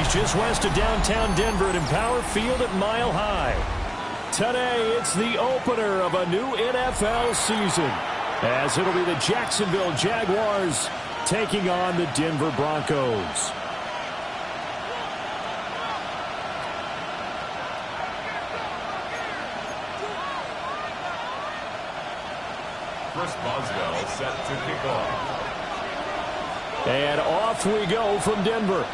Cities, just west of downtown Denver at Empower Field at Mile High. Today, it's the opener of a new NFL season, as it'll be the Jacksonville Jaguars taking on the Denver Broncos. Chris Boswell set to kick off. And off we go from Denver.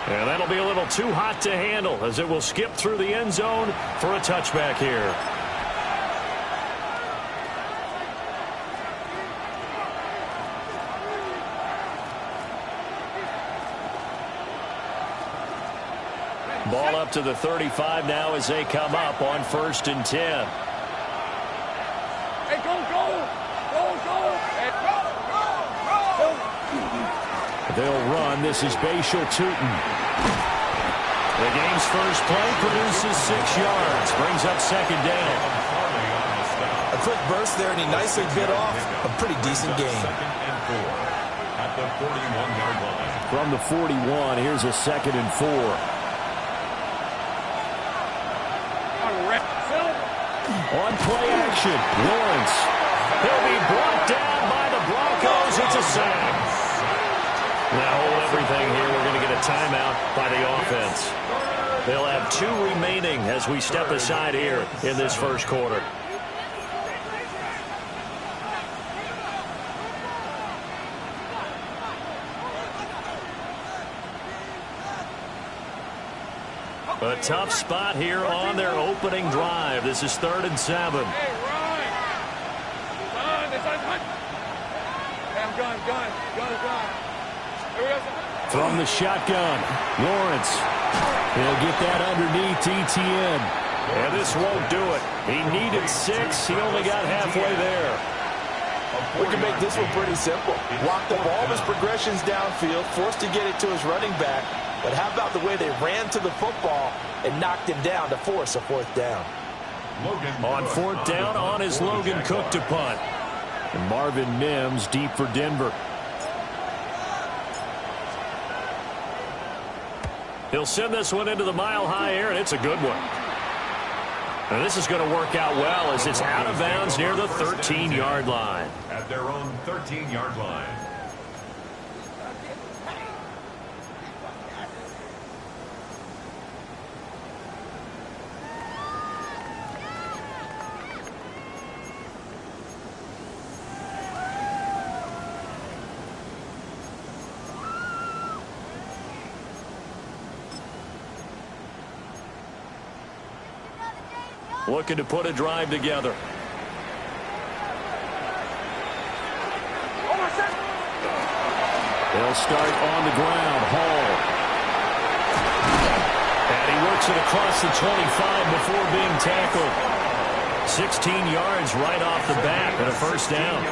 And that'll be a little too hot to handle as it will skip through the end zone for a touchback here. Ball up to the 35 now as they come up on 1st and 10. Hey, go! They'll run. This is Bashal Tutin. The game's first play produces 6 yards. Brings up 2nd down. A quick burst there, and he nicely bit off a pretty decent game. 2nd and 4 at the 41-yard line. From the 41, here's a 2nd and 4. On play action, Lawrence. He'll be brought down by the Broncos. It's a sack. Now hold everything here. We're going to get a timeout by the offense. They'll have 2 remaining as we step aside here in this first quarter. A tough spot here on their opening drive. This is 3rd and 7. Hey, run! Gun. Here we go. From the shotgun, Lawrence. He'll get that underneath Etienne. And this won't do it. He needed 6. He only got halfway there. We can make this one pretty simple. Walk the ball of his progressions downfield, forced to get it to his running back. But how about the way they ran to the football and knocked him down to force a 4th down? On 4th down, on is Logan Cook to punt. And Marvin Mims deep for Denver. He'll send this one into the mile-high air, and it's a good one. And this is going to work out well as it's out of bounds near the 13-yard line. At their own 13-yard line. Looking to put a drive together. They'll start on the ground. Hall. And he works it across the 25 before being tackled. 16 yards right off the bat and a 1st down.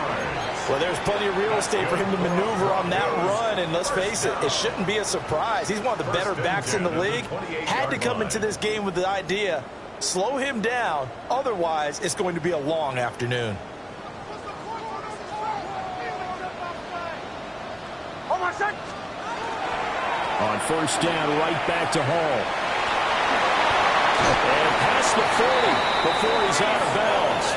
Well, there's plenty of real estate for him to maneuver on that run, and let's face it, it shouldn't be a surprise. He's one of the better backs in the league. Had to come into this game with the idea, slow him down, otherwise it's going to be a long afternoon. On 1st down, right back to Hall. And past the 40 before he's out of bounds.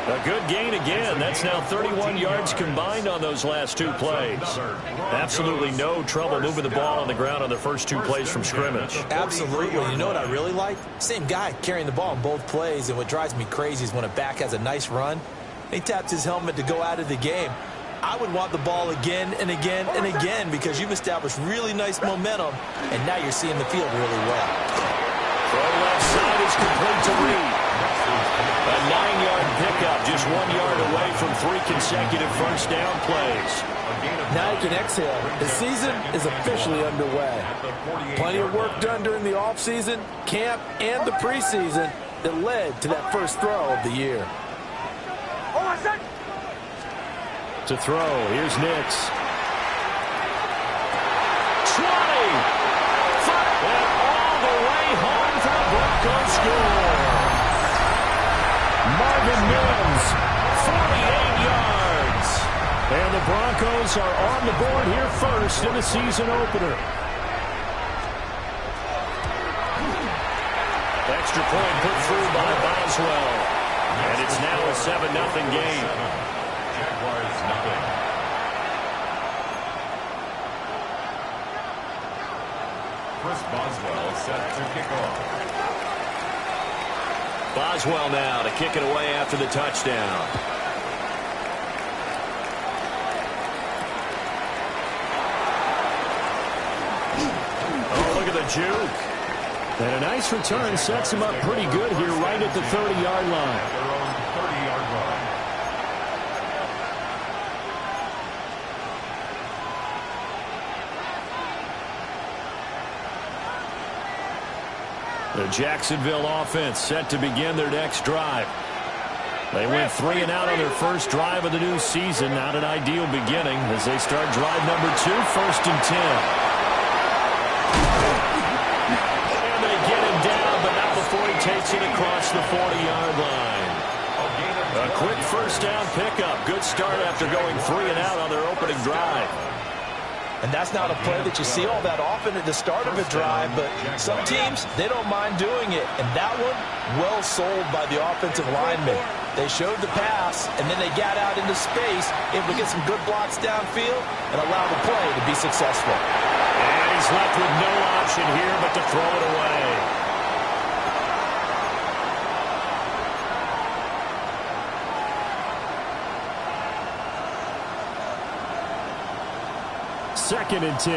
A good gain again. That's now 31 yards combined on those last 2 plays. Absolutely no trouble moving the ball on the ground on the first 2 plays from scrimmage. Absolutely. You know what I really like? Same guy carrying the ball in both plays, and what drives me crazy is when a back has a nice run, he taps his helmet to go out of the game. I would want the ball again and again and again because you've established really nice momentum, and now you're seeing the field really well. Throw left side is complete to Reed. A 9-yard pickup, just 1 yard away from 3 consecutive 1st down plays. Now you can exhale. The season is officially underway. Plenty of work done during the offseason, camp, and the preseason that led to that first throw of the year. To throw, here's Nix. 20! And all the way home for the Broncos score. Marvin Mims, 48 yards. And the Broncos are on the board here first in the season opener. Extra point put through by Boswell. And it's now a 7-0 game. Jaguars nothing. Chris Boswell set to kick off. Boswell now to kick it away after the touchdown. Oh, look at the juke. And a nice return sets him up pretty good here right at the 30-yard line. Their own 30-yard line. The Jacksonville offense set to begin their next drive. They went 3 and out on their first drive of the new season. Not an ideal beginning as they start drive number 2, 1st and 10. And they get him down, but not before he takes it across the 40-yard line. A quick first down pickup. Good start after going 3 and out on their opening drive. And that's not a play that you see all that often at the start of a drive, but some teams, they don't mind doing it. And that one, well sold by the offensive lineman. They showed the pass, and then they got out into space, able to get some good blocks downfield and allow the play to be successful. And he's left with no option here but to throw it away. Second and 10.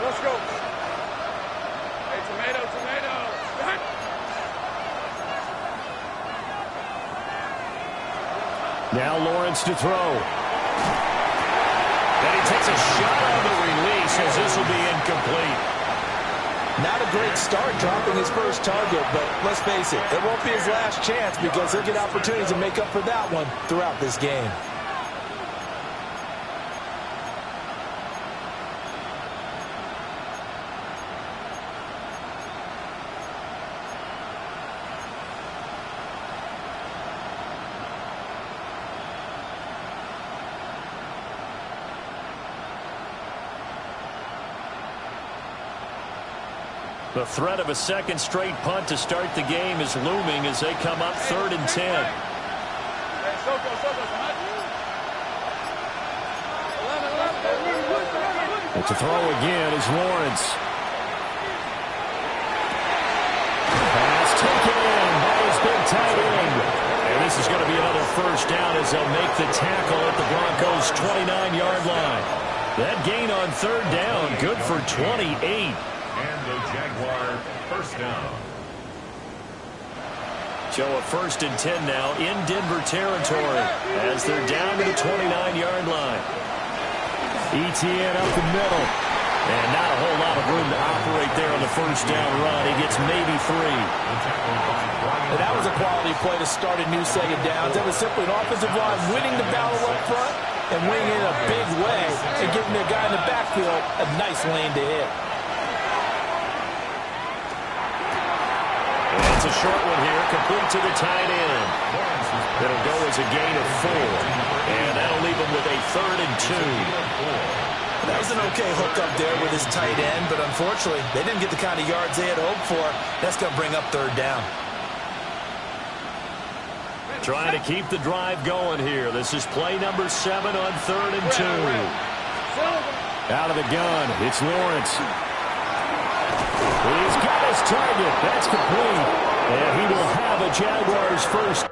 Let's go. Hey, tomato. Now Lawrence to throw. And he takes a shot on the release as this will be incomplete. Not a great start dropping his first target, but let's face it, it won't be his last chance because he'll get opportunities to make up for that one throughout this game. The threat of a second straight punt to start the game is looming as they come up 3rd and 10. Hey, Soko. And to throw again is Lawrence. Pass taken in by his big tight end. And this is going to be another first down as they'll make the tackle at the Broncos' 29-yard line. That gain on 3rd down, good for 28. And the Jaguar first down. So a 1st and 10 now in Denver territory as they're down to the 29-yard line. Etienne up the middle. And not a whole lot of room to operate there on the first down run. He gets maybe 3. And that was a quality play to start a new set of downs. That was simply an offensive line winning the battle up front and winning in a big way and giving their guy in the backfield a nice lane to hit. It's a short one here, complete to the tight end. It'll go as a gain of 4. And that'll leave him with a 3rd and 2. That was an okay hook up there with his tight end, but unfortunately, they didn't get the kind of yards they had hoped for. That's going to bring up 3rd down. Trying to keep the drive going here. This is play number 7 on 3rd and 2. Out of the gun, it's Lawrence. He's got his target. That's complete. And he will have a Jaguars first.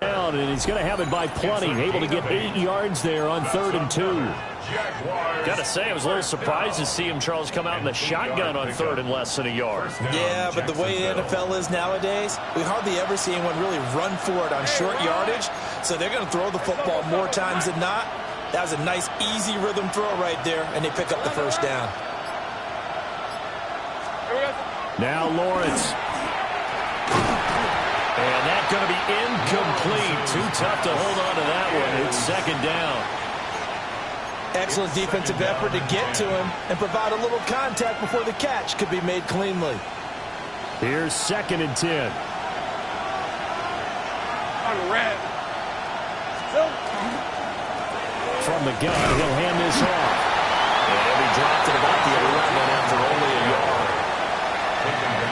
down, and he's going to have it by plenty. Able to get 8 yards there on 3rd and 2. Got to say, I was a little surprised to see him, Charles, come out in the shotgun on 3rd and less than a yard. Yeah, but the way the NFL is nowadays, we hardly ever see anyone really run for it on short yardage. So they're going to throw the football more times than not. That was a nice, easy rhythm throw right there, and they pick up the first down. Now Lawrence. And that's going to be incomplete. Too tough to hold on to that one. It's 2nd down. Excellent defensive effort to get to him and provide a little contact before the catch could be made cleanly. Here's 2nd and 10. On red. From the gun, he'll hand this off. And he dropped it about the 11 after only a yard.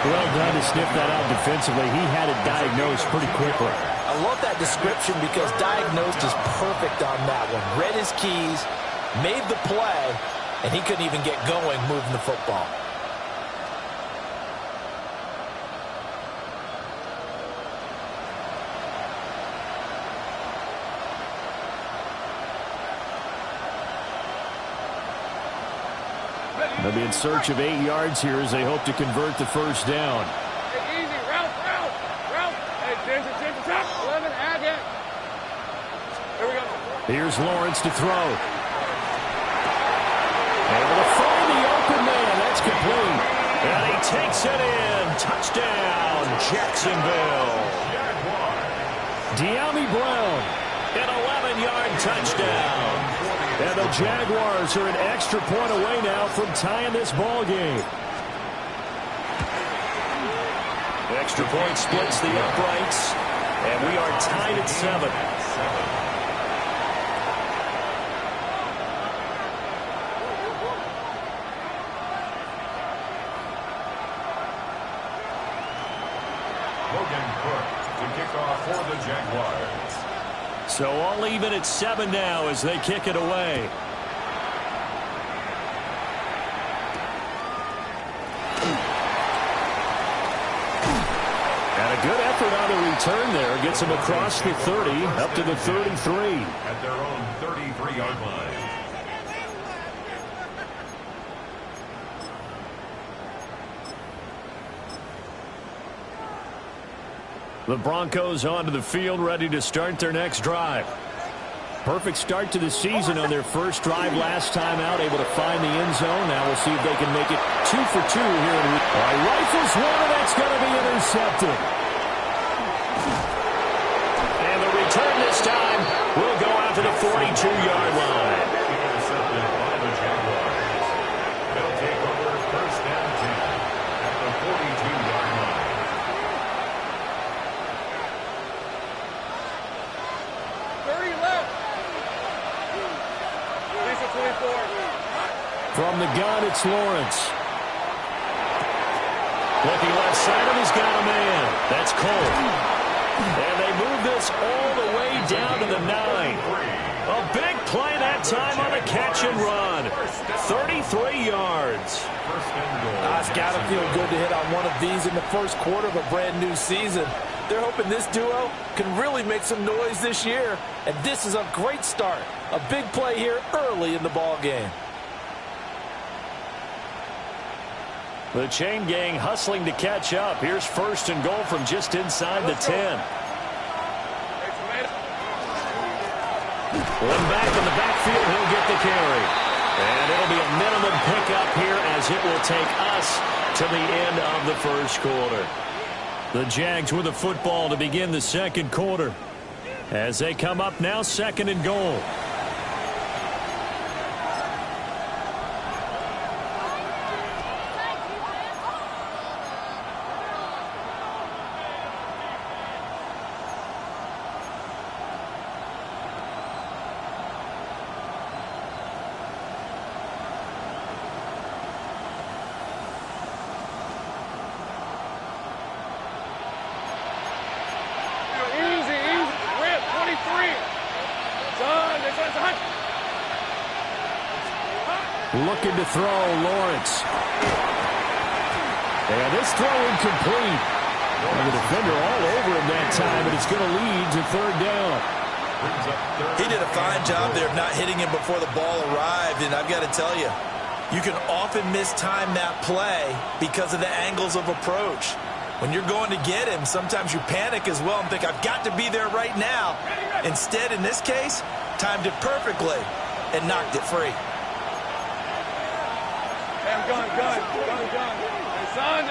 Well done to sniff that out defensively. He had it diagnosed pretty quickly. I love that description because diagnosed is perfect on that one. Read his keys, made the play, and he couldn't even get going moving the football. They'll be in search of 8 yards here as they hope to convert the first down. Hey, easy. Route. Hey, 10 to top. 11, add it. Here we go. Here's Lawrence to throw. Able to find the open man. That's complete. And he takes it in. Touchdown, Jacksonville. De'Ami Brown, an 11-yard touchdown. And the Jaguars are an extra point away now from tying this ball game. The extra point splits the uprights, and we are tied at 7. Logan Cook to kick off for the Jaguars. So all even at 7 now as they kick it away. And a good effort on the return there. Gets him across the 30 up to the 33. At their own 33-yard line. The Broncos onto the field, ready to start their next drive. Perfect start to the season on their first drive last time out, able to find the end zone. Now we'll see if they can make it 2 for 2 here. Rifles one, and that's going to be intercepted. And the return this time will go out to the 42-yard line. Intercepted by the Jaguars. They'll take over first and 10 at the 42-yard line. From the gun, it's Lawrence. Looking left side, and he's got a man. That's Cole. And they move this all the way down to the 9. A big play that time on the catch and run. 33 yards. It's got to feel good to hit on one of these in the first quarter of a brand new season. They're hoping this duo can really make some noise this year. And this is a great start. A big play here early in the ball game. The chain gang hustling to catch up. Here's 1st and goal from just inside the 10. One back in the backfield, he'll get the carry. And it'll be a minimum pickup here as it will take us to the end of the first quarter. The Jags with the football to begin the second quarter. As they come up now, 2nd and goal. Looking to throw, Lawrence. And this throw incomplete. And the defender all over him that that time, but it's going to lead to third down. He did a fine job there of not hitting him before the ball arrived, and I've got to tell you, you can often mistime that play because of the angles of approach. When you're going to get him, sometimes you panic as well and think, I've got to be there right now. Instead, in this case, timed it perfectly and knocked it free. Hey, I'm gun. Hey, son.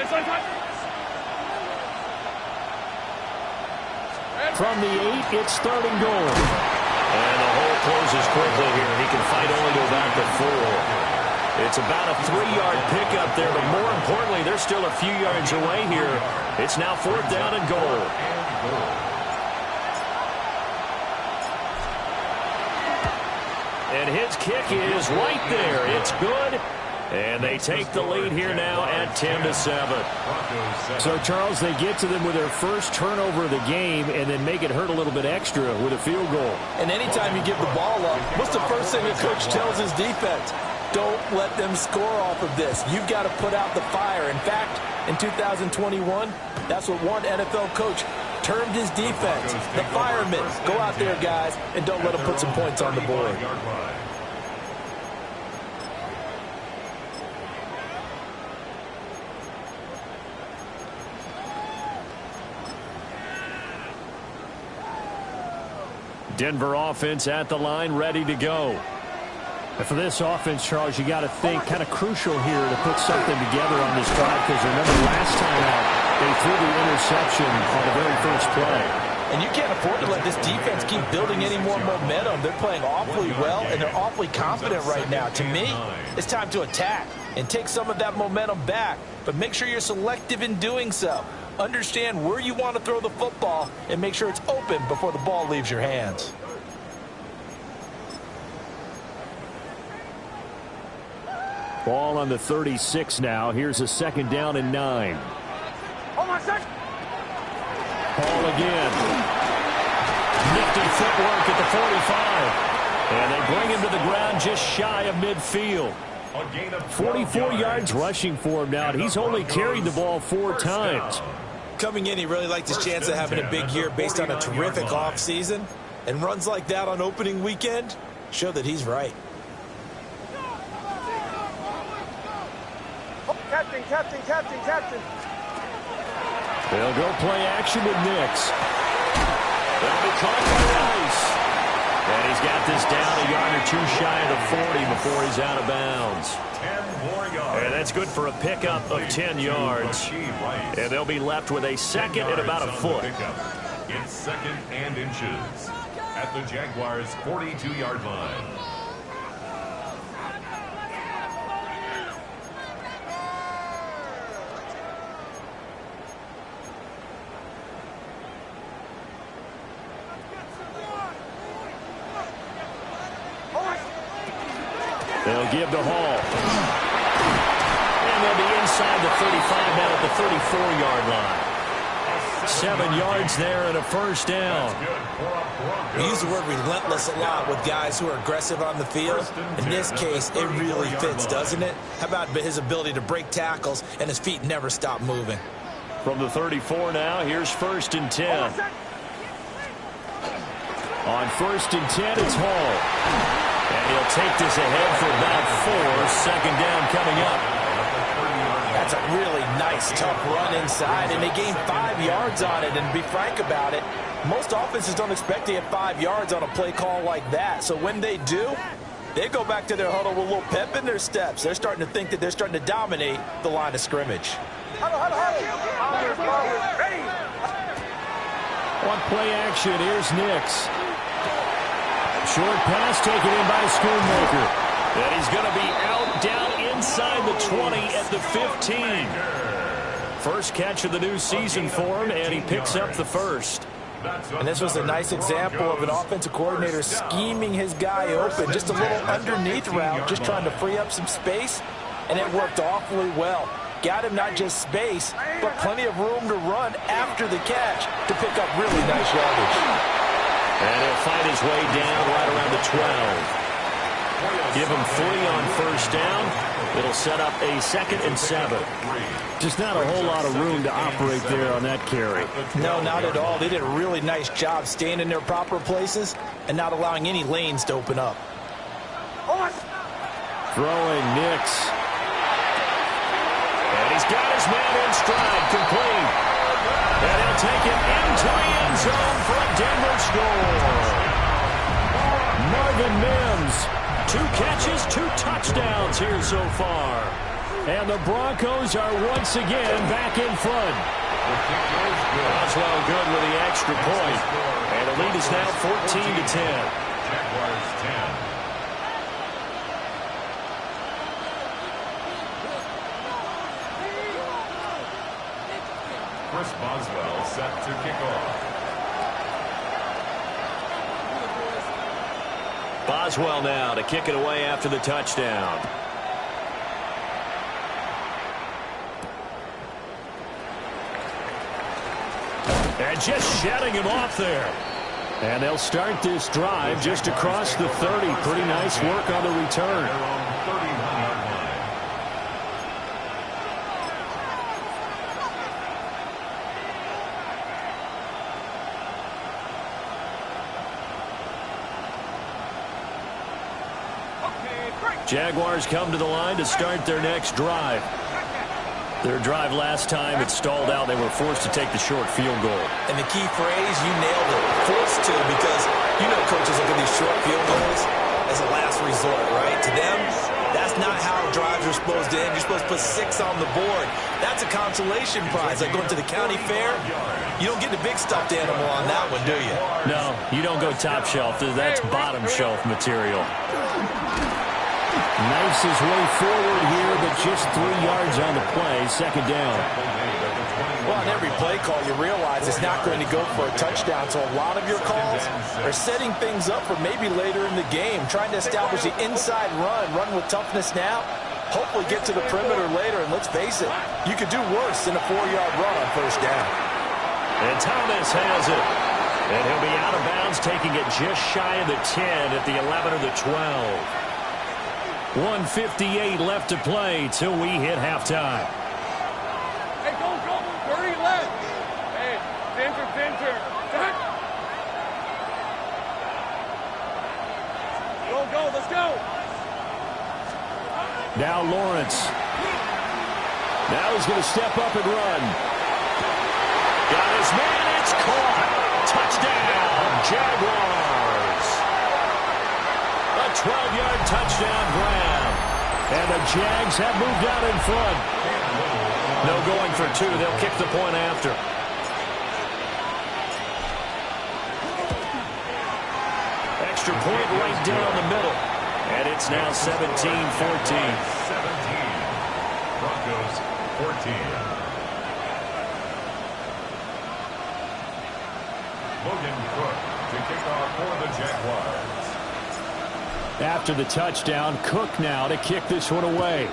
From the 8, it's third and goal. And the hole closes quickly here. He can fight only to about the 4. It's about a 3-yard pickup there, but more importantly, they're still a few yards away here. It's now fourth down and goal. And his kick is right there. It's good. And they take the lead here now at 10-7. So, Charles, they get to them with their first turnover of the game and then make it hurt a little bit extra with a field goal. And anytime you give the ball up, what's the first thing a coach tells his defense? Don't let them score off of this. You've got to put out the fire. In fact, in 2021, that's what one NFL coach termed his defense. The firemen. Go out there, guys, and don't let them put some points on the board. Denver offense at the line, ready to go. And for this offense, Charles, you got to think kind of crucial here to put something together on this drive, because remember last time out, they threw the interception on the very first play. And you can't afford to let this defense keep building any more momentum. They're playing awfully well, and they're awfully confident right now. To me, it's time to attack and take some of that momentum back. But make sure you're selective in doing so. Understand where you want to throw the football and make sure it's open before the ball leaves your hands. Ball on the 36 now. Here's a second down and 9. Hold on a sec. Ball again. Nifty footwork at the 45. And they bring him to the ground just shy of midfield. 44 yards rushing for him now. And he's only carried the ball 4 times. Coming in, he really liked his chance of having a big year based on a terrific offseason. And runs like that on opening weekend show that he's right. Captain. They'll go play action with Nix. They'll be caught by Rice. And he's got this down a yard or 2 shy of the 40 before he's out of bounds. 10 more yards. And that's good for a pickup of 10 yards. And they'll be left with a second and about a foot. It's second and inches at the Jaguars' 42-yard line. They'll give to Hall. And they'll be inside the 35 now at the 34-yard line. 7 yards there and a first down. We use the word relentless a lot with guys who are aggressive on the field. In this case, it really fits, doesn't it? How about his ability to break tackles and his feet never stop moving? From the 34 now, here's first and 10. On first and 10, it's Hall. And he'll take this ahead for about 4. Second down coming up. That's a really nice, tough run inside, and they gained 5 yards on it. And to be frank about it, most offenses don't expect to get 5 yards on a play call like that. So when they do, they go back to their huddle with a little pep in their steps. They're starting to think that they're starting to dominate the line of scrimmage. On play action, here's Nix. Short pass taken in by Schoonmaker. And he's going to be out down inside the 20 at the 15. First catch of the new season for him, and he picks up the first. And this was a nice example of an offensive coordinator scheming his guy open. Just a little underneath route, just trying to free up some space, and it worked awfully well. Got him not just space, but plenty of room to run after the catch to pick up really nice yardage. And he'll fight his way down right around the 12. Give him 3 on first down. It'll set up a 2nd and 7. Just not a whole lot of room to operate there on that carry. No, not at all. They did a really nice job staying in their proper places and not allowing any lanes to open up. Throwing Nix. And he's got his man in stride, complete. And he'll take it into the end zone for a Denver score. Marvin Mims. 2 catches, 2 touchdowns here so far. And the Broncos are once again back in front. Boswell good with the extra point. And the lead is now 14-10. Jaguars 10. Chris Boswell set to kick off. Boswell now to kick it away after the touchdown. And just shutting him off there. And they'll start this drive just across the 30. Pretty nice work on the return. They're on 31-yard line. Jaguars come to the line to start their next drive. Their drive last time, it stalled out. They were forced to take the short field goal. And the key phrase, you nailed it, forced to, because you know coaches look at these short field goals as a last resort, right? To them, that's not how drives are supposed to end. You're supposed to put 6 on the board. That's a consolation prize. Like going to the county fair, you don't get the big stuffed animal on that one, do you? No, you don't go top shelf. That's bottom shelf material. Knifes his way forward here, but just 3 yards on the play. 2nd down. Well, on every play call, you realize it's not going to go for a touchdown. So a lot of your calls are setting things up for maybe later in the game, trying to establish the inside run with toughness now, hopefully get to the perimeter later. And let's face it, you could do worse than a 4-yard run on first down. And Thomas has it. And he'll be out of bounds, taking it just shy of the 10 at the 11 or the 12. 1:58 left to play till we hit halftime. Hey, go. 30 left. Hey, center. Go, let's go. Now Lawrence. Now he's going to step up and run. Got his man, it's caught. Touchdown, Jaguars. A 12-yard touchdown grab. And the Jags have moved out in front. No going for 2. They'll kick the point after. Extra point right down the middle. And it's now 17-14. 17. Broncos 14. Logan Cook to kick off for the Jaguars. After the touchdown, Cook now to kick this one away.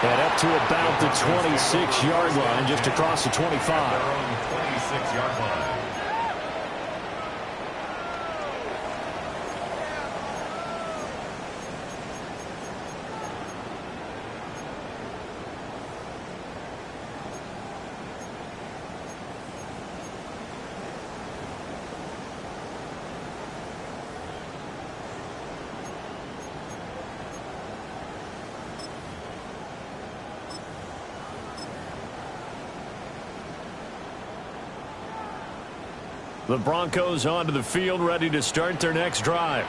And up to about the 26-yard line, just across the 25. Their own 26-yard line. The Broncos onto the field, ready to start their next drive.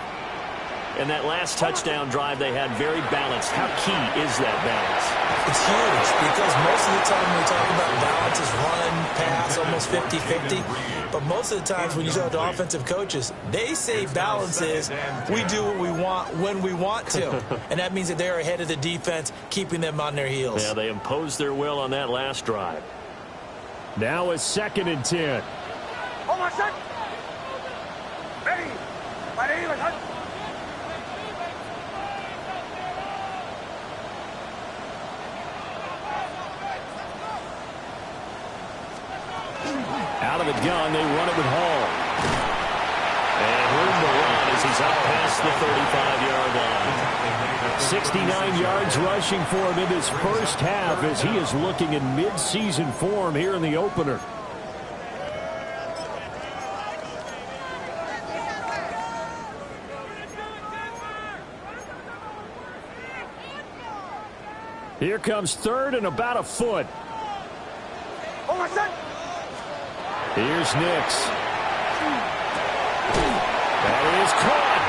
And that last touchdown drive they had very balanced. How key is that balance? It's huge because most of the time when we talk about balance is run, pass, almost 50-50. But most of the times when you talk to offensive coaches, they say balance is we do what we want when we want to. And that means that they're ahead of the defense, keeping them on their heels. Yeah, they imposed their will on that last drive. Now it's 2nd and 10. Hold on, set. Ready. Ready, let's Out of the gun, they run it with Hall. And room to run as he's out past the 35-yard line. 69 yards rushing for him in this first half as he is looking in mid-season form here in the opener. Here comes third and about a foot. Here's Nix. That is caught.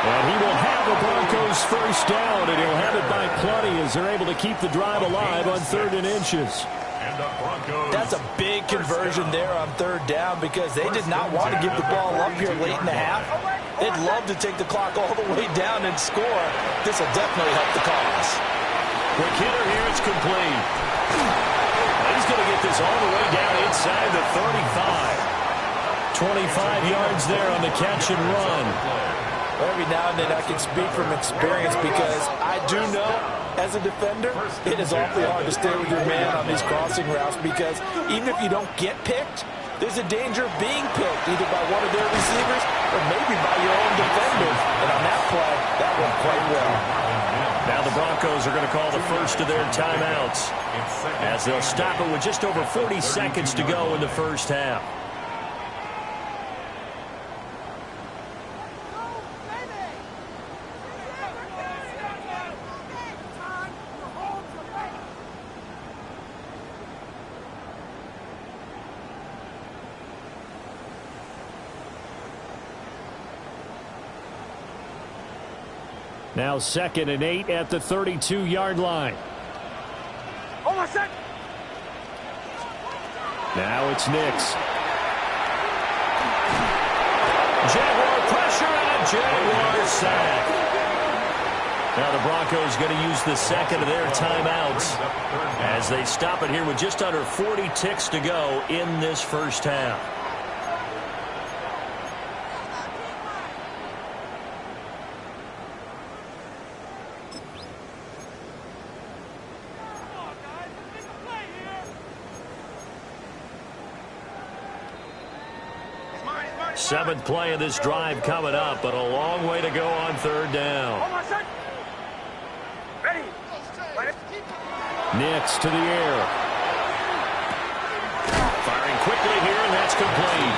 And he will have the Broncos first down, and he'll have it by plenty as they're able to keep the drive alive on 3rd and inches. That's a big conversion there on 3rd down because they did not want to give the ball up here late in the half. They'd love to take the clock all the way down and score. This will definitely help the cause. Quick hitter here, it's complete. He's going to get this all the way down inside the 35. 25 yards there on the catch and run. Every now and then I can speak from experience because I do know, as a defender, it is awfully hard to stay with your man on these crossing routes because even if you don't get picked, there's a danger of being picked either by one of their receivers or maybe by your own defender. And on that play, that went quite well. Now the Broncos are going to call the first of their timeouts as they'll stop it with just over 40 seconds to go in the first half. Now 2nd and 8 at the 32-yard line. Now it's Nix. Jaguar pressure and a Jaguar sack. Now the Broncos going to use the second of their timeouts as they stop it here with just under 40 ticks to go in this first half. Seventh play of this drive coming up, but a long way to go on 3rd down. Nix to the air. Firing quickly here, and that's complete.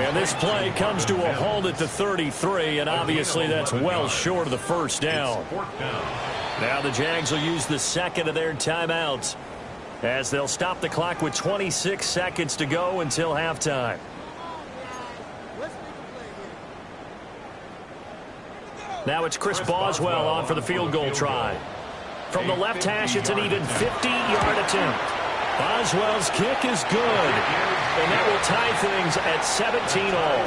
And this play comes to a halt at the 33, and obviously that's well short of the first down. Now the Jags will use the second of their timeouts as they'll stop the clock with 26 seconds to go until halftime. Now it's Chris Boswell on for the field goal try. From the left hash, it's an even 50-yard attempt. Boswell's kick is good, and that will tie things at 17-all.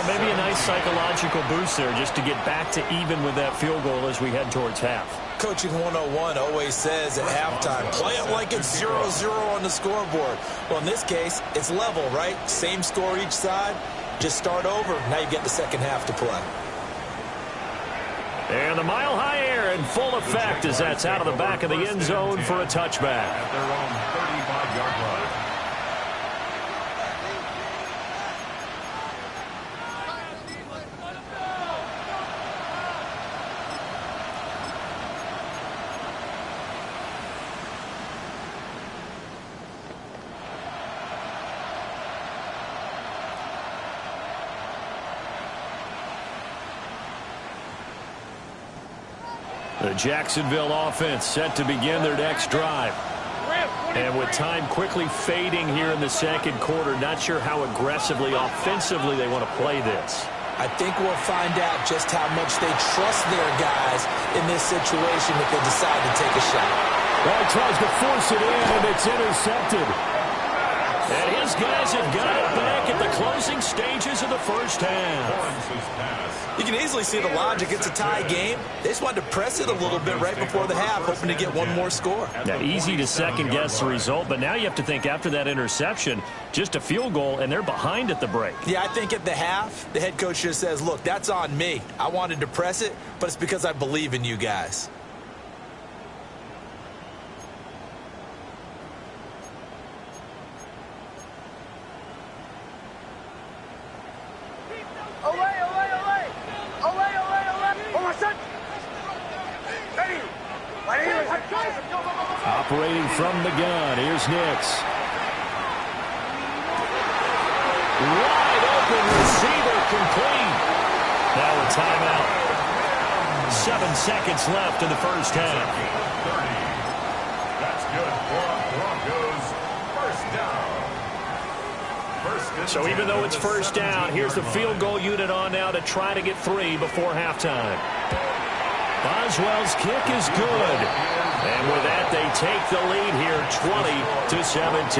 Maybe a nice psychological boost there just to get back to even with that field goal as we head towards half. Coaching 101 always says at halftime, play it like it's 0-0 on the scoreboard. Well, in this case, it's level, right? Same score each side. Just start over. Now you get the second half to play. And the mile-high air in full effect as that's out of the back of the end zone for a touchback. At their own 35-yard line. The Jacksonville offense set to begin their next drive. And with time quickly fading here in the second quarter, not sure how aggressively, offensively they want to play this. I think we'll find out just how much they trust their guys in this situation if they decide to take a shot. Well, he tries to force it in, and it's intercepted. And his guys have got it back at the closing stages of the first half. You can easily see the logic. It's a tie game. They just wanted to press it a little bit right before the half, hoping to get one more score. Yeah, easy to second-guess the result, but now you have to think after that interception, just a field goal, and they're behind at the break. Yeah, I think at the half, the head coach just says, look, that's on me. I wanted to press it, but it's because I believe in you guys. Operating from the gun, here's Nix. Wide open receiver, complete. Now a timeout. 7 seconds left in the first half. 30. That's good for Broncos. First down. So even though it's first down, here's the field goal unit on now to try to get 3 before halftime. Boswell's kick is good. And with that, they take the lead here 20-17.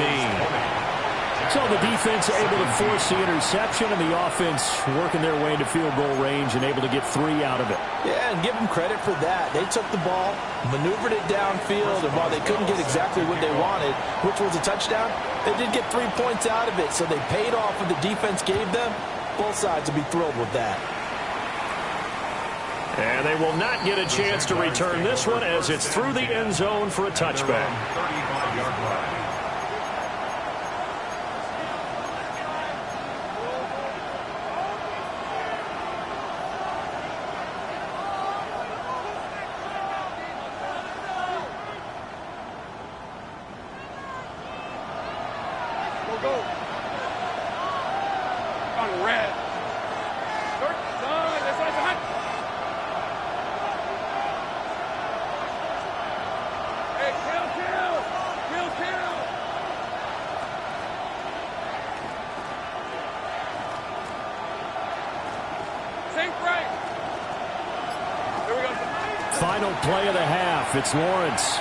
So the defense able to force the interception, and the offense working their way into field goal range and able to get 3 out of it. Yeah, and give them credit for that. They took the ball, maneuvered it downfield, and while they couldn't get exactly what they wanted, which was a touchdown, they did get 3 points out of it, so they paid off what the defense gave them. Both sides will be thrilled with that. And they will not get a chance to return this one as it's through the end zone for a touchback. 35-yard line. Go. On red. That's right. Hey, kill. Sink right. Here we go. Final play of the half. It's Lawrence.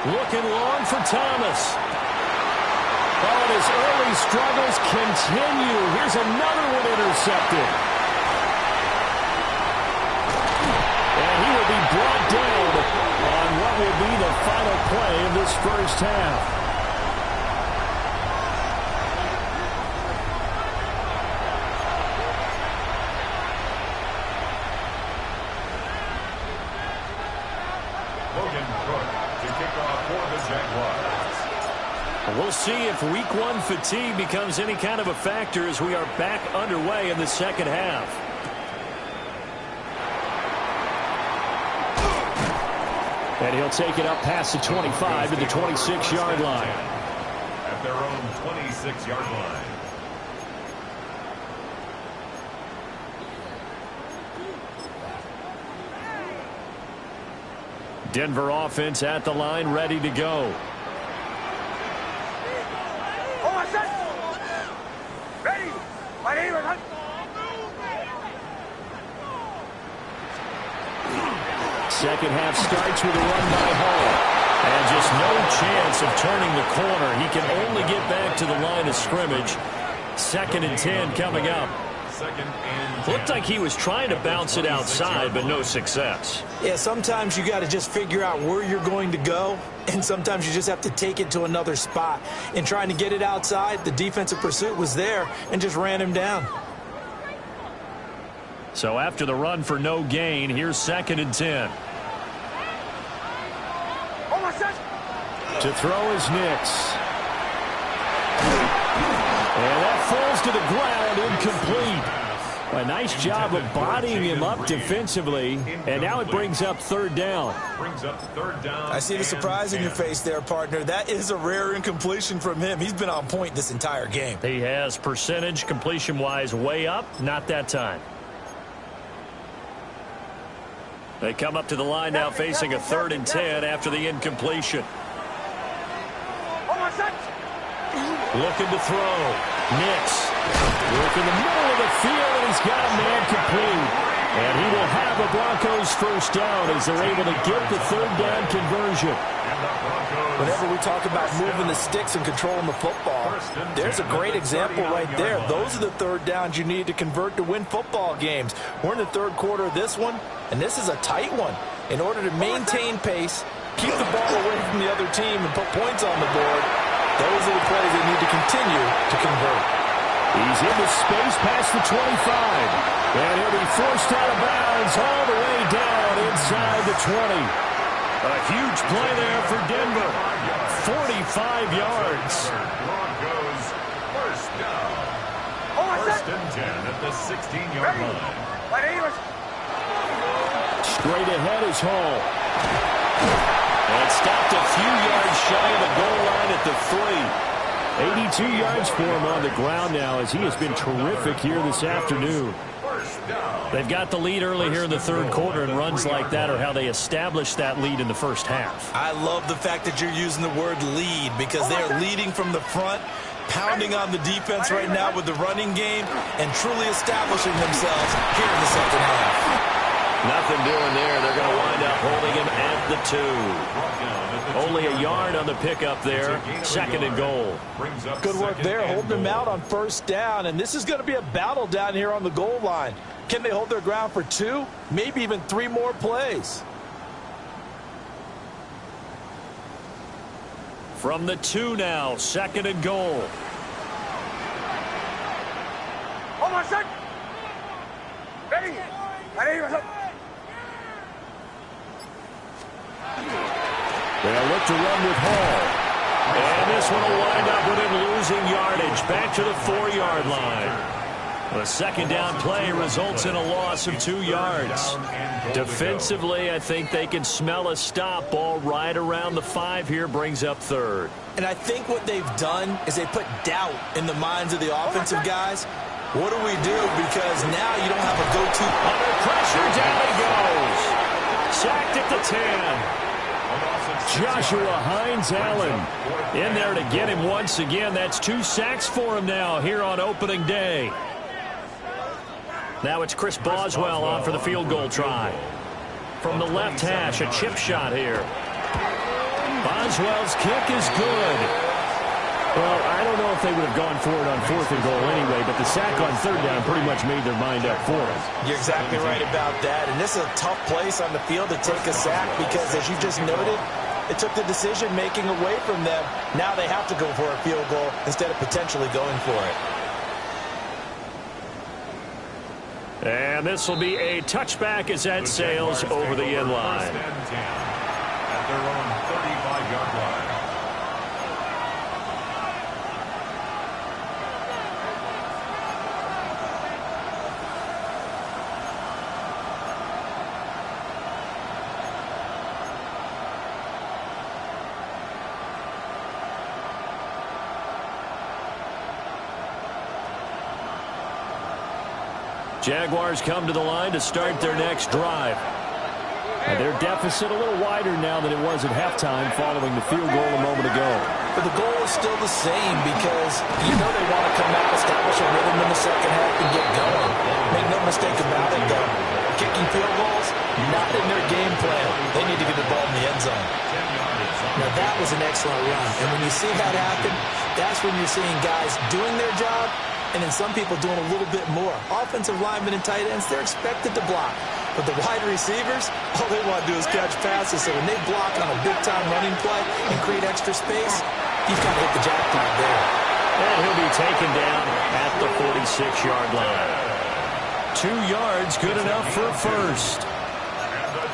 Looking long for Thomas. Oh, and his early struggles continue. Here's another one intercepted. And he will be brought down on what will be the final play of this first half. Logan Cook to kick off for the Jaguars. We'll see if week 1 fatigue becomes any kind of a factor as we are back underway in the second half. And he'll take it up past the 25 to the 26-yard line. At their own 26-yard line. Denver offense at the line, ready to go. Ready. My name is Second half starts with a run by Hall. And just no chance of turning the corner. He can only get back to the line of scrimmage. 2nd and 10 coming up. Looked like he was trying to bounce it outside, but no success. Yeah, sometimes you got to just figure out where you're going to go, and sometimes you just have to take it to another spot. In trying to get it outside, the defensive pursuit was there and just ran him down. So after the run for no gain, here's 2nd and 10. To throw is Nix. And that falls to the ground, incomplete. A nice job of bodying him up defensively, and now it brings up 3rd down. I see the surprise in your face there, partner. That is a rare incompletion from him. He's been on point this entire game. He has percentage completion-wise way up, not that time. They come up to the line now facing a 3rd and 10 after the incompletion. Looking to throw. Nix. Work in the middle of the field, and he's got a man complete. And he will have a Broncos first down as they're able to get the 3rd down conversion. Whenever we talk about moving the sticks and controlling the football, there's a great example right there. Those are the 3rd downs you need to convert to win football games. We're in the 3rd quarter of this one, and this is a tight one. In order to maintain pace, keep the ball away from the other team, and put points on the board, those are the plays they need to continue to convert. He's into space past the 25. And he'll be forced out of bounds all the way down inside the 20. A huge play there for Denver. 45 yards. Broncos first down. 1st and 10 at the 16-yard line. Straight ahead is Hall. And stopped a few yards shy of the goal line at the 3. 82 yards for him on the ground now as he has been terrific here this afternoon. They've got the lead early here in the third quarter, and runs like that are how they establish that lead in the first half. I love the fact that you're using the word lead because they're leading from the front, pounding on the defense right now with the running game, and truly establishing themselves here in the second half. Nothing doing there. They're going to wind up holding him at the 2. Only a yard on the pickup there. Second and goal. Good work there, holding them out on first down. And this is going to be a battle down here on the goal line. Can they hold their ground for 2, maybe even 3 more plays? From the 2 now, second and goal. Hold on a sec. Ready? Ready? They'll look to run with Hall. And this one will wind up with him losing yardage back to the 4-yard line. The second down play results in a loss of 2 yards. Defensively, I think they can smell a stop. Ball right around the 5 here, brings up third. And I think what they've done is they put doubt in the minds of the offensive guys. What do we do? Because now you don't have a go-to. Under pressure, down he goes. Sacked at the 10. Joshua Hines-Allen in there to get him once again. That's 2 sacks for him now here on opening day. Now it's Chris Boswell on for the field goal try. From the left hash, a chip shot here. Boswell's kick is good. Well, I don't know if they would have gone for it on 4th and goal anyway, but the sack on 3rd down pretty much made their mind up for it. You're exactly right about that. And this is a tough place on the field to take a sack because, as you just noted, it took the decision-making away from them. Now they have to go for a field goal instead of potentially going for it. And this will be a touchback as that sails over the end line. At their own 35-yard line. Jaguars come to the line to start their next drive. And their deficit a little wider now than it was at halftime following the field goal a moment ago. But the goal is still the same because you know they want to come out, establish a rhythm in the second half, and get going. Make no mistake about it, though. Kicking field goals, not in their game plan. They need to get the ball in the end zone. Now, that was an excellent run. And when you see that happen, that's when you're seeing guys doing their job and then some people doing a little bit more. Offensive linemen and tight ends, they're expected to block. But the wide receivers, all they want to do is catch passes. So when they block on a big-time running play and create extra space, you've got to hit the jackpot there. And he'll be taken down at the 46-yard line. 2 yards, good enough for a first.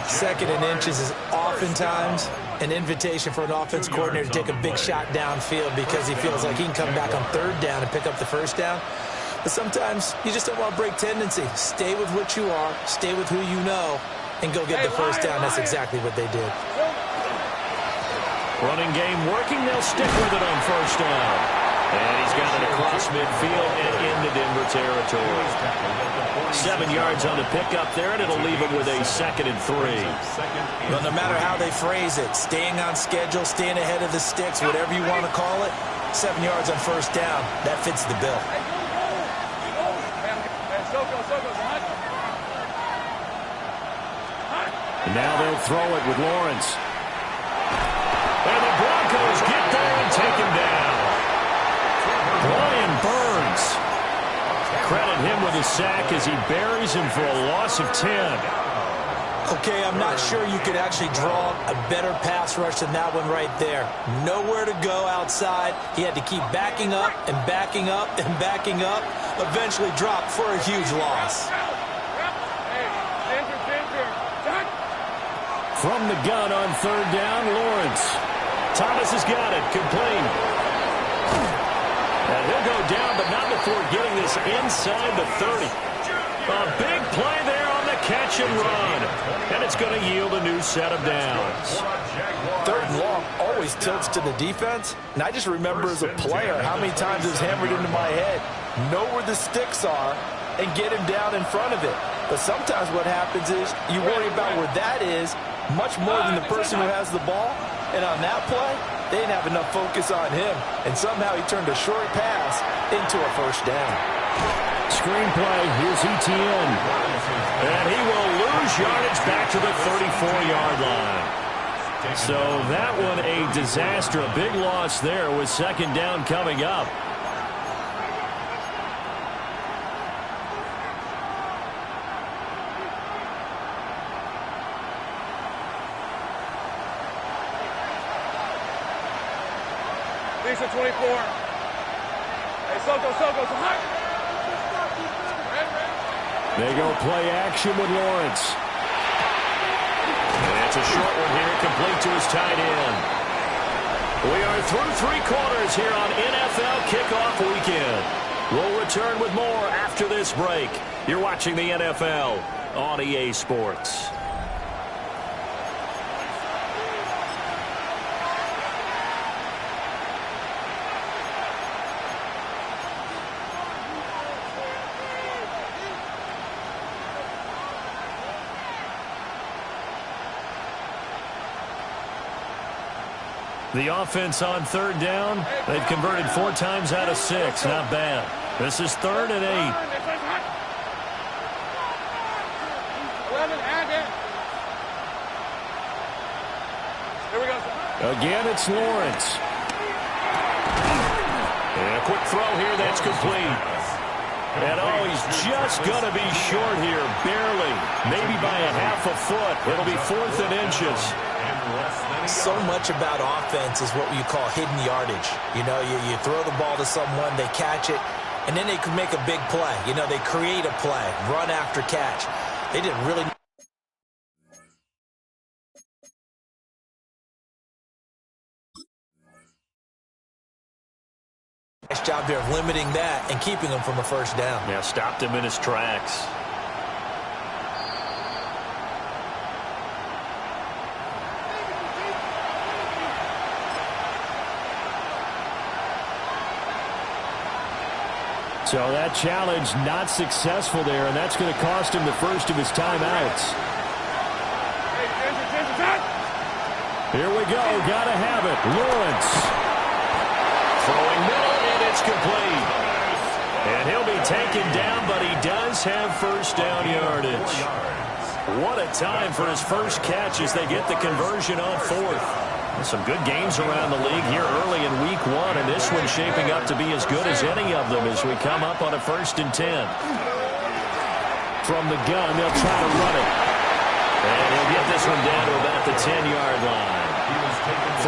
2nd and inches is oftentimes an invitation for an offense coordinator to take a big shot downfield because he feels like he can come back on 3rd down and pick up the first down. But sometimes you just don't want to break tendency. Stay with what you are, stay with who you know, and go get the first down. That's exactly what they did. Running game working. They'll stick with it on first down. And he's got it across midfield and into Denver territory. 7 yards on the pickup there, and it'll leave him with a 2nd and 3. Well, no matter how they phrase it, staying on schedule, staying ahead of the sticks, whatever you want to call it, 7 yards on first down, that fits the bill. And now they'll throw it with Lawrence. And the Broncos get there and take him down. Brian Burns. Credit him with a sack as he buries him for a loss of 10. Okay, I'm not sure you could actually draw a better pass rush than that one right there. Nowhere to go outside. He had to keep backing up and backing up and backing up. Eventually dropped for a huge loss. From the gun on 3rd down, Lawrence. Thomas has got it. Complete. And he'll go down, but not before getting this inside the 30. A big play there on the catch and run. And it's going to yield a new set of downs. Third and long always tilts to the defense. And I just remember as a player how many times it was hammered into my head. Know where the sticks are and get him down in front of it. But sometimes what happens is you worry about where that is much more than the person who has the ball. And on that play, they didn't have enough focus on him. And somehow he turned a short pass into a first down. Screen play, here's ETN. And he will lose yardage back to the 34-yard line. So that one a disaster, a big loss there with second down coming up. Lisa 24. Hey, Soko, hot. They go play action with Lawrence. And it's a short one here, complete to his tight end. We are through three quarters here on NFL Kickoff Weekend. We'll return with more after this break. You're watching the NFL on EA Sports. The offense on third down, they've converted 4 times out of 6. Not bad. This is 3rd and 8. 11, add it. Here we go. Again, it's Lawrence. And a quick throw here that's complete. And he's just going to be short here, barely. Maybe by a half a foot. It'll be 4th and inches. So much about offense is what you call hidden yardage. You know, you throw the ball to someone, they catch it, and then they can make a big play. You know, they create a play, run after catch. They didn't really... Nice job there of limiting that and keeping him from a first down. Yeah, stopped him in his tracks. So that challenge not successful there, and that's going to cost him the first of his timeouts. Hey, Ginger, time. Here we go. Got to have it. Lawrence. Throwing middle, and it's complete. And he'll be taken down, but he does have first down yardage. What a time for his first catch as they get the conversion on 4th. Some good games around the league here early in week 1, and this one's shaping up to be as good as any of them as we come up on a 1st and 10. From the gun, they'll try to run it. And he'll get this one down to about the 10-yard line.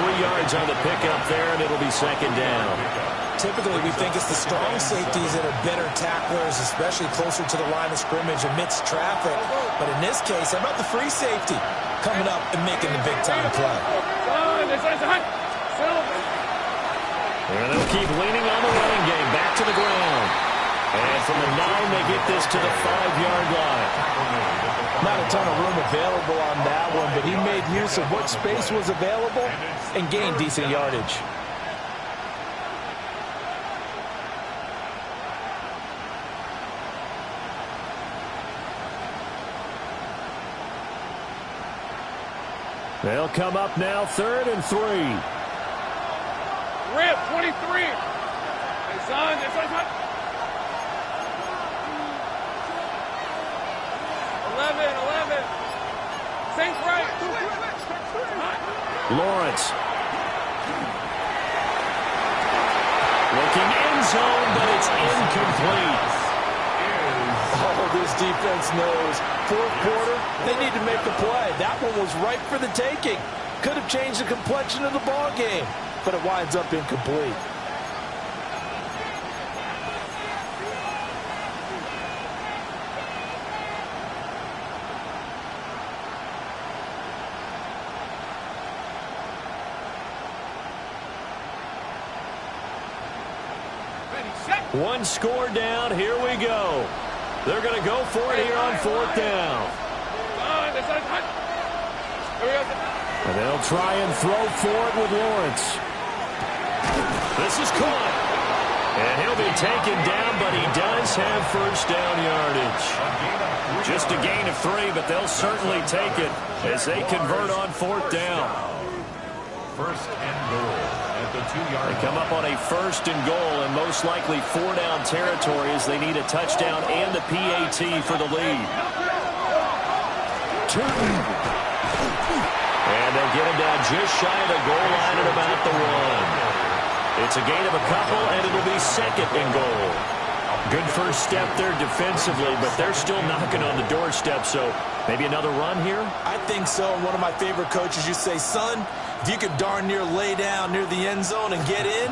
3 yards on the pickup there, and it'll be second down. Typically, we think it's the strong safeties that are better tacklers, especially closer to the line of scrimmage amidst traffic. But in this case, how about the free safety coming up and making the big-time play? And they'll keep leaning on the running game. Back to the ground. And from the 9, they get this to the 5-yard line. Not a ton of room available on that one, but he made use of what space was available and gained decent yardage. They'll come up now 3rd and 3. Rip, 23. Hey, son, it's like 11. Saints right. Lawrence. Looking end zone, but it's incomplete. Oh, this defense knows. 4th quarter, they need to make a play. That one was right for the taking. Could have changed the complexion of the ball game, but it winds up incomplete. One score down. Here we go. They're going to go for it here on 4th down. And they'll try and throw for it with Lawrence. This is caught. And he'll be taken down, but he does have first down yardage. Just a gain of 3, but they'll certainly take it as they convert on 4th down. First and goal at the 2-yard line. They come up on a 1st and goal, and most likely 4-down territory as they need a touchdown and the PAT for the lead. And they'll get him down just shy of the goal line at about the 1. It's a gain of a couple, and it'll be 2nd and goal. Good first step there defensively, but they're still knocking on the doorstep, so maybe another run here? I think so. One of my favorite coaches used to say, son, if you could darn near lay down near the end zone and get in,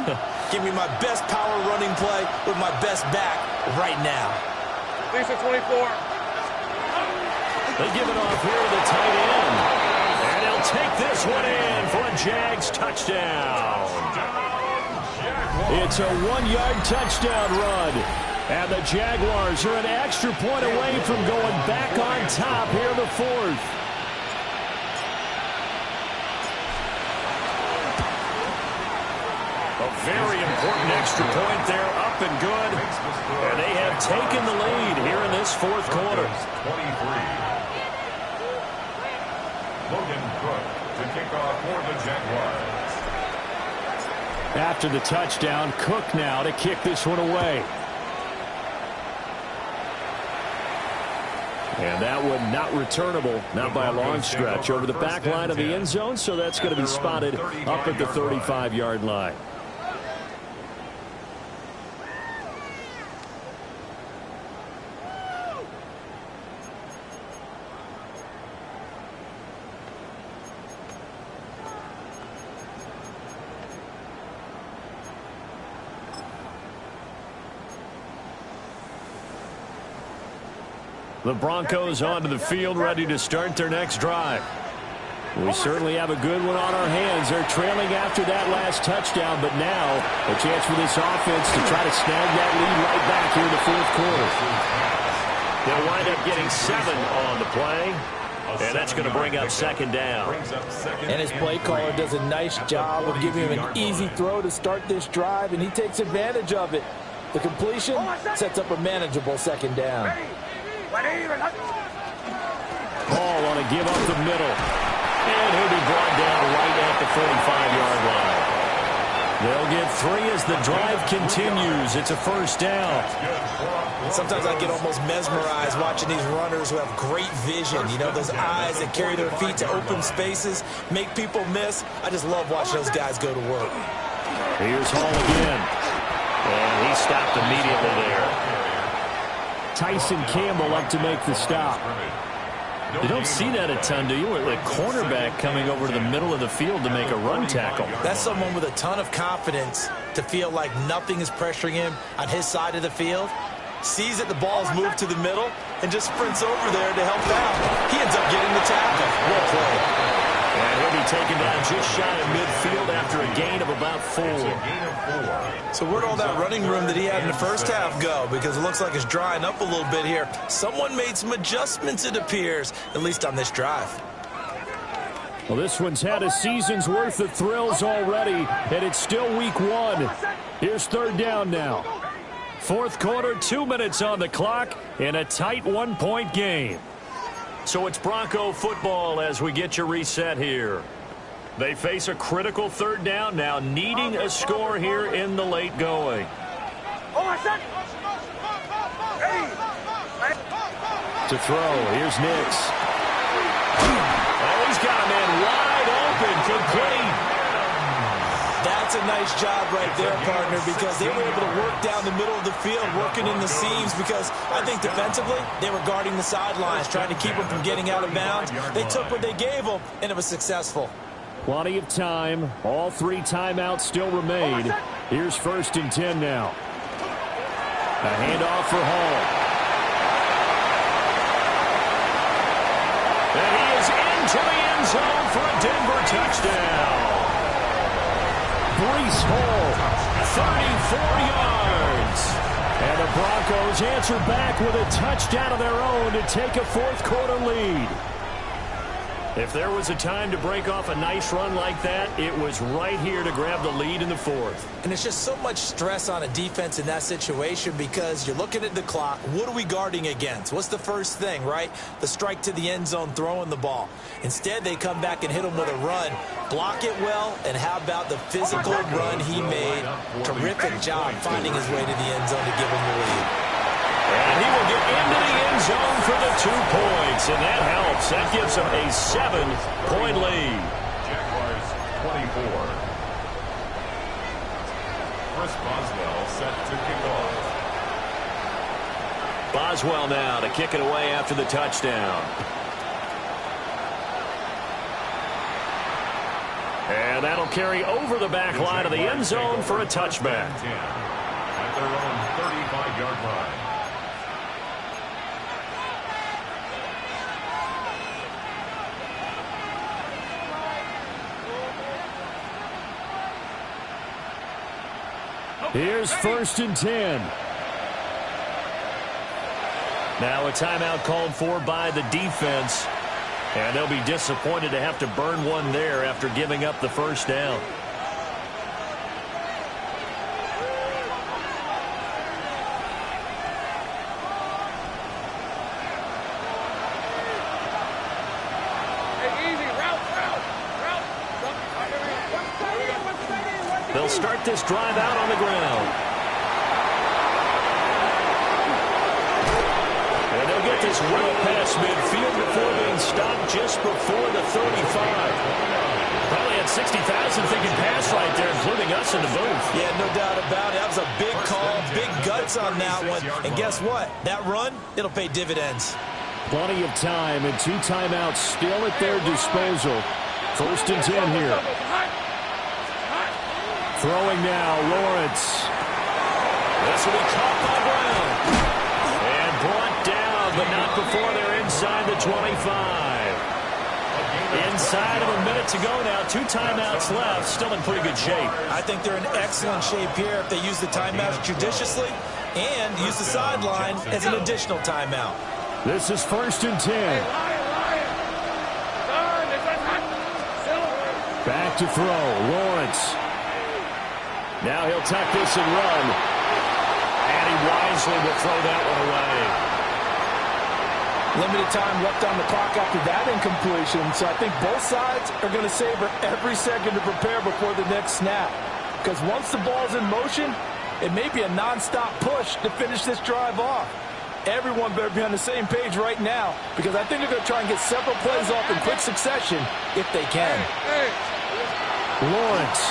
give me my best power running play with my best back right now. Lisa 24. They give it off here to the tight end. And he'll take this one in for a Jags touchdown. It's a 1-yard touchdown run. And the Jaguars are an extra point away from going back on top here in the 4th. A very important extra point there, up and good. And they have taken the lead here in this 4th quarter. 23. Logan Cook to kick off for the Jaguars. After the touchdown, Cook now to kick this one away. And that one not returnable, not by a long stretch, over the back line of the end zone, so that's going to be spotted up at the 35-yard line. The Broncos onto the field, ready to start their next drive. We certainly have a good one on our hands. They're trailing after that last touchdown, but now a chance for this offense to try to snag that lead right back here in the 4th quarter. They'll wind up getting 7 on the play, and that's going to bring up 2nd down. And his play caller does a nice job of giving him an easy throw to start this drive, and he takes advantage of it. The completion sets up a manageable 2nd down. Ball on a give up the middle. And he'll be brought down right at the 45-yard line. They'll get 3 as the drive continues. It's a 1st down. Sometimes I get almost mesmerized watching these runners who have great vision. You know, those eyes that carry their feet to open spaces, make people miss. I just love watching those guys go to work. Here's Hall again. And he stopped immediately there. Tyson Campbell up to make the stop. You don't see that a ton, do you? A cornerback coming over to the middle of the field to make a run tackle. That's someone with a ton of confidence to feel like nothing is pressuring him on his side of the field. Sees that the ball's moved to the middle and just sprints over there to help out. He ends up getting the tackle. Well played. And he'll be taken down just shy of midfield after a gain of about 4. So where'd all that running room that he had in the first half go? Because it looks like it's drying up a little bit here. Someone made some adjustments, it appears, at least on this drive. Well, this one's had a season's worth of thrills already, and it's still week 1. Here's 3rd down now. 4th quarter, 2 minutes on the clock, in a tight 1-point game. So it's Bronco football as we get you reset here. They face a critical 3rd down now, needing a score here in the late going. To throw, here's Nix. Oh, he's got a man wide open, complete. That's a nice job right there, partner, because they were able to work down the middle of the field, working in the seams, because I think defensively they were guarding the sidelines, trying to keep them from getting out of bounds. They took what they gave them, and it was successful. Plenty of time. All 3 timeouts still remain. Here's 1st and 10 now. A handoff for Hall. And he is into the end zone for a Denver touchdown. Breece Hall, 34 yards. And the Broncos answer back with a touchdown of their own to take a 4th quarter lead. If there was a time to break off a nice run like that, it was right here to grab the lead in the fourth. And it's just so much stress on a defense in that situation because you're looking at the clock. What are we guarding against? What's the first thing, right? The strike to the end zone, throwing the ball. Instead, they come back and hit him with a run. Block it well, and how about the physical run he made? Terrific job finding his way to the end zone to give him the lead. And he will get into the end zone for the 2 points, and that helps. That gives him a 7-point lead. Jaguars 24. Chris Boswell set to kick off. Boswell now to kick it away after the touchdown. And that'll carry over the back line of the end zone for a touchback. At their own 35-yard line. Here's 1st and 10. Now a timeout called for by the defense. And they'll be disappointed to have to burn one there after giving up the first down. They'll start this drive out on the ground. And they'll get this well past midfield before being stopped just before the 35. Probably had 60,000 thinking pass right there, including us in the booth. Yeah, no doubt about it. That was a big call, big guts on that one. And guess what? That run, it'll pay dividends. Plenty of time and 2 timeouts still at their disposal. 1st and 10 here. Throwing now, Lawrence. This will be caught by Brown. And brought down, but not before they're inside the 25. Inside of a minute to go now. 2 timeouts left. Still in pretty good shape. I think they're in excellent shape here if they use the timeouts judiciously and use the sideline as an additional timeout. This is 1st and 10. Back to throw. Lawrence. Now he'll tuck this and run. And he wisely will throw that one away. Limited time left on the clock after that incompletion, so I think both sides are going to savor every second to prepare before the next snap. Because once the ball's in motion, it may be a nonstop push to finish this drive off. Everyone better be on the same page right now, because I think they're going to try and get several plays off in quick succession if they can. Lawrence.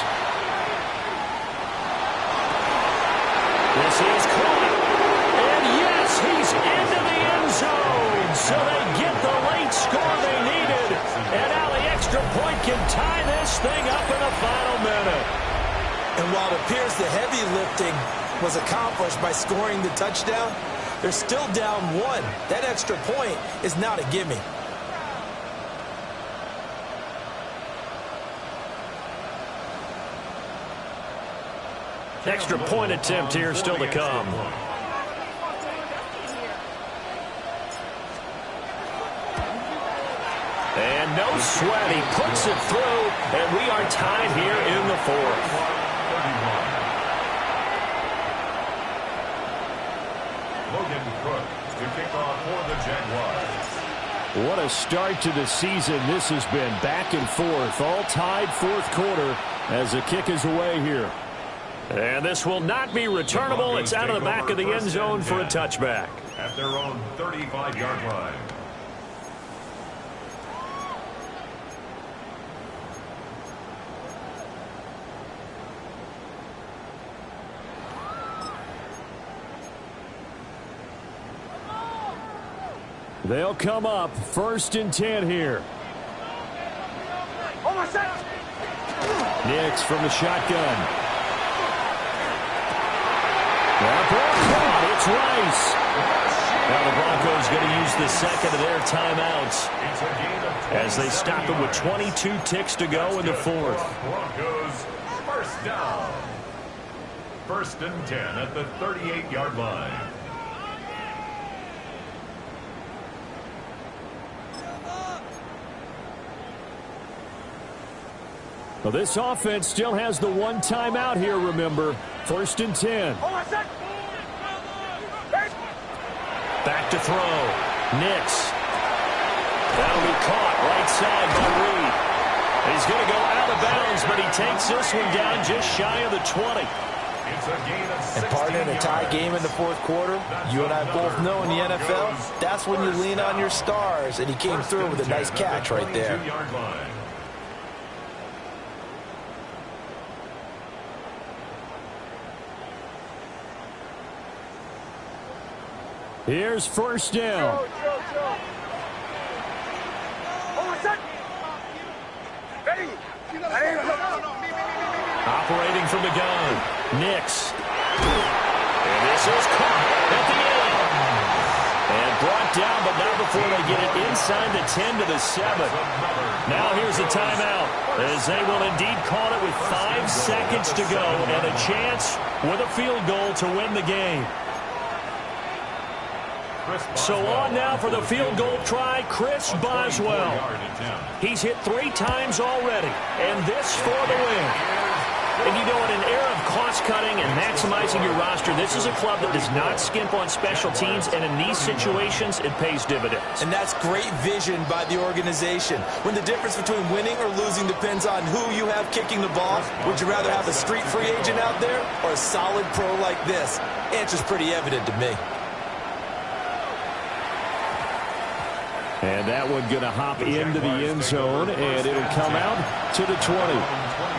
This is caught. And yes, he's into the end zone. So they get the late score they needed. And now the extra point can tie this thing up in the final minute. And while it appears the heavy lifting was accomplished by scoring the touchdown, they're still down 1. That extra point is not a gimme. Extra point attempt here still to come. And no sweat. He puts it through, and we are tied here in the 4th. Logan Cook to kick off for the Jaguars. What a start to the season this has been. Back and forth, all tied 4th quarter as the kick is away here. And this will not be returnable. It's out of the back of the end zone for a touchback. At their own 35-yard line. They'll come up 1st and 10 here. Nix from the shotgun. It's Rice. Now the Broncos going to use the second of their timeouts as they stop it with 22 ticks to go in the 4th. Broncos first down. 1st and 10 at the 38-yard line. Well, this offense still has the one timeout here, remember. 1st and 10. Back to throw. Nix. That'll be caught right side by Reed. He's going to go out of bounds, but he takes this one down just shy of the 20. And partner, in a tie game in the 4th quarter, you and I both know in the NFL, that's when you lean on your stars, and he came through with a nice catch right there. Here's 1st down. Operating from the gun. Nix. And this is caught at the end. And brought down, but not before they get it inside the 10 to the 7. Now here's a timeout, as they will indeed call it with 5 seconds to go and a chance with a field goal to win the game. So on now for the field goal try, Chris Boswell. He's hit 3 times already, and this for the win. And you know, in an era of cost-cutting and maximizing your roster, this is a club that does not skimp on special teams, and in these situations, it pays dividends. And that's great vision by the organization. When the difference between winning or losing depends on who you have kicking the ball, would you rather have a street free agent out there or a solid pro like this? Answer's pretty evident to me. And that one going to hop into the end zone, and it'll come out to the 20.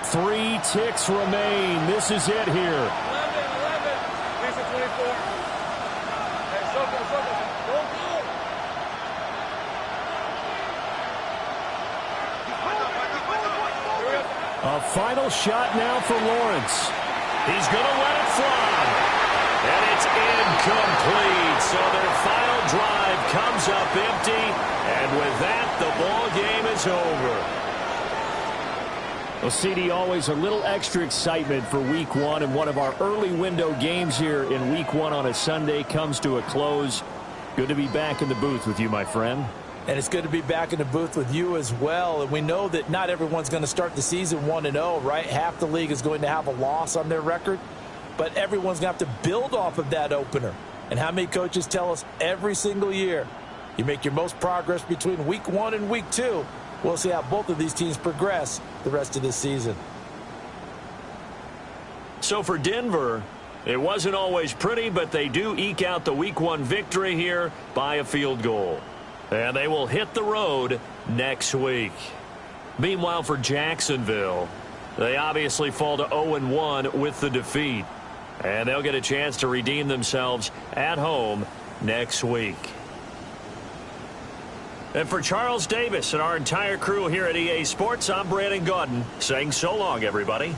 Three ticks remain. This is it here. 11. Here's the 24. Hey, circle. Go. A final shot now for Lawrence. He's going to let it fly. And it's incomplete. So their final drive comes up empty. And with that, the ball game is over. Well, CD, always a little extra excitement for Week 1, and one of our early window games here in Week 1 on a Sunday comes to a close. Good to be back in the booth with you, my friend. And it's good to be back in the booth with you as well. And we know that not everyone's going to start the season 1-0, right? Half the league is going to have a loss on their record, but everyone's going to have to build off of that opener. And how many coaches tell us every single year, you make your most progress between Week 1 and Week 2. We'll see how both of these teams progress the rest of this season. So for Denver, it wasn't always pretty, but they do eke out the Week 1 victory here by a field goal. And they will hit the road next week. Meanwhile, for Jacksonville, they obviously fall to 0-1 with the defeat. And they'll get a chance to redeem themselves at home next week. And for Charles Davis and our entire crew here at EA Sports, I'm Brandon Gaudin saying so long, everybody.